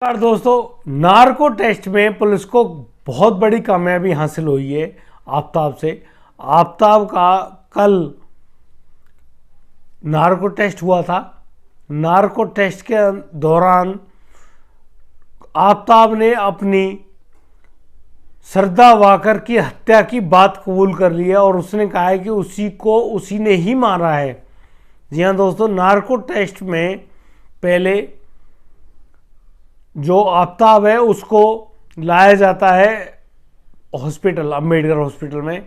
नमस्कार दोस्तों, narco test में पुलिस को बहुत बड़ी कामयाबी हासिल हुई है आफताब से। आफताब का कल नार्को टेस्ट हुआ था। नार्को टेस्ट के दौरान आफताब ने अपनी श्रद्धा वाकर की हत्या की बात कबूल कर ली है और उसने कहा है कि उसी ने ही मारा है। जी हाँ दोस्तों, नार्को टेस्ट में पहले जो आफताब है उसको लाया जाता है हॉस्पिटल, अम्बेडकर हॉस्पिटल में।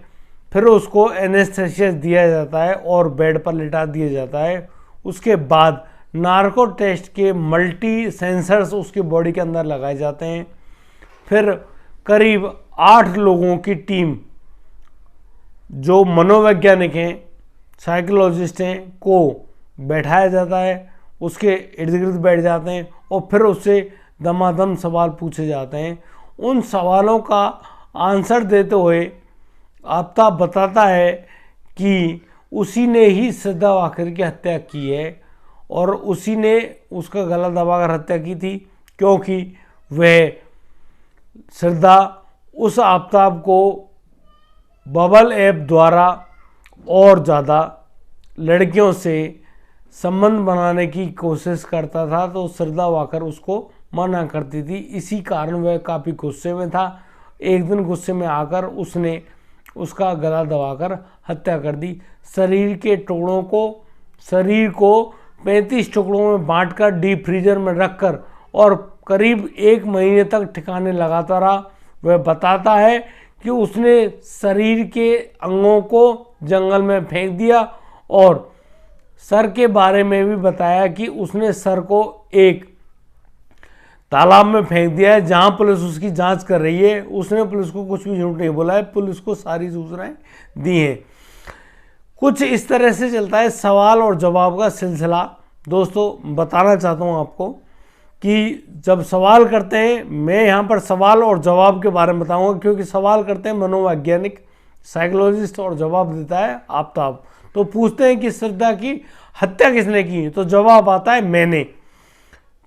फिर उसको एनेस्थेसिया दिया जाता है और बेड पर लिटा दिया जाता है। उसके बाद नार्को टेस्ट के मल्टी सेंसर्स उसकी बॉडी के अंदर लगाए जाते हैं। फिर करीब 8 लोगों की टीम, जो मनोवैज्ञानिक हैं, साइकोलॉजिस्ट हैं, को बैठाया जाता है, उसके इर्द गिर्द बैठ जाते हैं और फिर उससे दमादम सवाल पूछे जाते हैं। उन सवालों का आंसर देते हुए आफताब बताता है कि उसी ने ही श्रद्धा वाकर की हत्या की है और उसी ने उसका गला दबाकर हत्या की थी, क्योंकि वह श्रद्धा उस आफताब को बबल ऐप द्वारा और ज़्यादा लड़कियों से संबंध बनाने की कोशिश करता था, तो श्रद्धा वाकर उसको मना करती थी। इसी कारण वह काफ़ी गुस्से में था। एक दिन गुस्से में आकर उसने उसका गला दबाकर हत्या कर दी। शरीर को 35 टुकड़ों में बांटकर डीप फ्रीजर में रखकर और करीब 1 महीने तक ठिकाने लगाता रहा। वह बताता है कि उसने शरीर के अंगों को जंगल में फेंक दिया और सर के बारे में भी बताया कि उसने सर को एक तालाब में फेंक दिया है, जहां पुलिस उसकी जांच कर रही है। उसने पुलिस को कुछ भी झूठ नहीं बोला है, पुलिस को सारी सूचनाएं दी हैं। कुछ इस तरह से चलता है सवाल और जवाब का सिलसिला। दोस्तों, बताना चाहता हूं आपको कि जब सवाल करते हैं, मैं यहां पर सवाल और जवाब के बारे में बताऊंगा, क्योंकि सवाल करते हैं मनोवैज्ञानिक, साइकोलॉजिस्ट और जवाब देता है आफताब। तो पूछते हैं कि श्रद्धा की हत्या किसने की, तो जवाब आता है मैंने।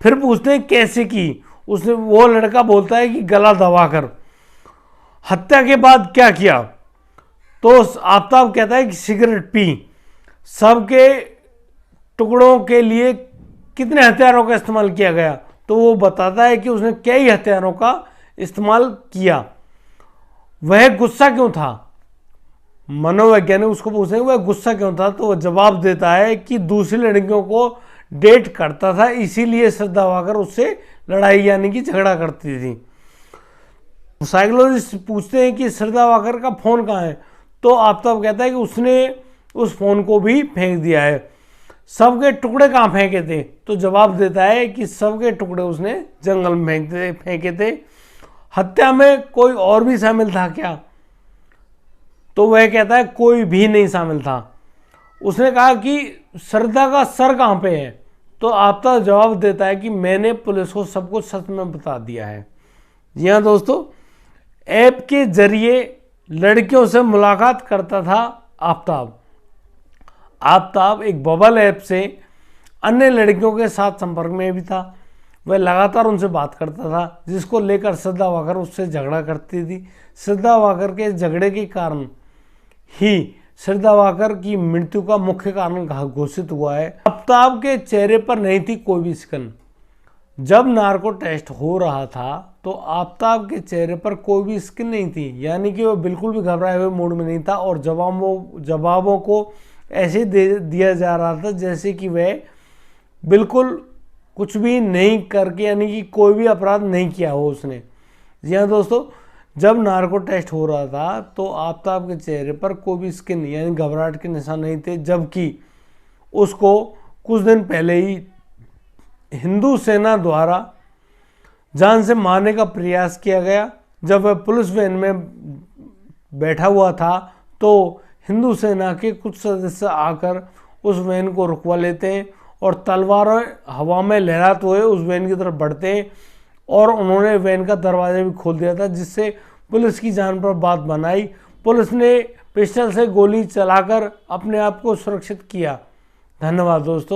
फिर पूछते हैं कैसे की, उसने वो लड़का बोलता है कि गला दबाकर। हत्या के बाद क्या किया, तो आफताब कहता है कि सिगरेट पी। सबके टुकड़ों के लिए कितने हथियारों का इस्तेमाल किया गया, तो वो बताता है कि उसने कई हथियारों का इस्तेमाल किया। वह गुस्सा क्यों था, मनोवैज्ञानिक उसको पूछते हैं वह गुस्सा क्यों था, तो वह जवाब देता है कि दूसरी लड़कियों को डेट करता था, इसीलिए श्रद्धा वाकर उससे लड़ाई यानी कि झगड़ा करती थी। साइकोलॉजिस्ट पूछते हैं कि श्रद्धा वाकर का फ़ोन कहाँ है, तो आफताब कहता है कि उसने उस फ़ोन को भी फेंक दिया है। सबके टुकड़े कहाँ फेंके थे, तो जवाब देता है कि सबके टुकड़े उसने जंगल में फेंके थे। हत्या में कोई और भी शामिल था क्या, तो वह कहता है कोई भी नहीं शामिल था। उसने कहा कि श्रद्धा का सर कहाँ पे है, तो आफताब जवाब देता है कि मैंने पुलिस को सब कुछ सच में बता दिया है। जी हाँ दोस्तों, ऐप के जरिए लड़कियों से मुलाकात करता था आफताब। आफताब एक बबल ऐप से अन्य लड़कियों के साथ संपर्क में भी था। वह लगातार उनसे बात करता था, जिसको लेकर श्रद्धा वाकर उससे झगड़ा करती थी। श्रद्धा वाकर के झगड़े के कारण ही श्रद्धा वाकर की मृत्यु का मुख्य कारण घोषित हुआ है। आफताब के चेहरे पर नहीं थी कोई भी सिकन। जब नार्को टेस्ट हो रहा था तो आफताब के चेहरे पर कोई भी स्किन नहीं थी, यानी कि वह बिल्कुल भी घबराए हुए मूड में नहीं था और जवाबों को ऐसे दे दिया जा रहा था जैसे कि वह बिल्कुल कुछ भी नहीं करके, यानी कि कोई भी अपराध नहीं किया हो उसने। जी हाँ दोस्तों, जब नार्को टेस्ट हो रहा था तो आफताब के चेहरे पर कोई भी स्किन यानी घबराहट के निशान नहीं थे, जबकि उसको कुछ दिन पहले ही हिंदू सेना द्वारा जान से मारने का प्रयास किया गया। जब वह पुलिस वैन में बैठा हुआ था तो हिंदू सेना के कुछ सदस्य आकर उस वैन को रुकवा लेते हैं और तलवारें हवा में लहराते हुए उस वैन की तरफ बढ़ते हैं और उन्होंने वैन का दरवाजा भी खोल दिया था, जिससे पुलिस की जान पर बात बनाई। पुलिस ने पिस्टल से गोली चलाकर अपने आप को सुरक्षित किया। धन्यवाद दोस्तों।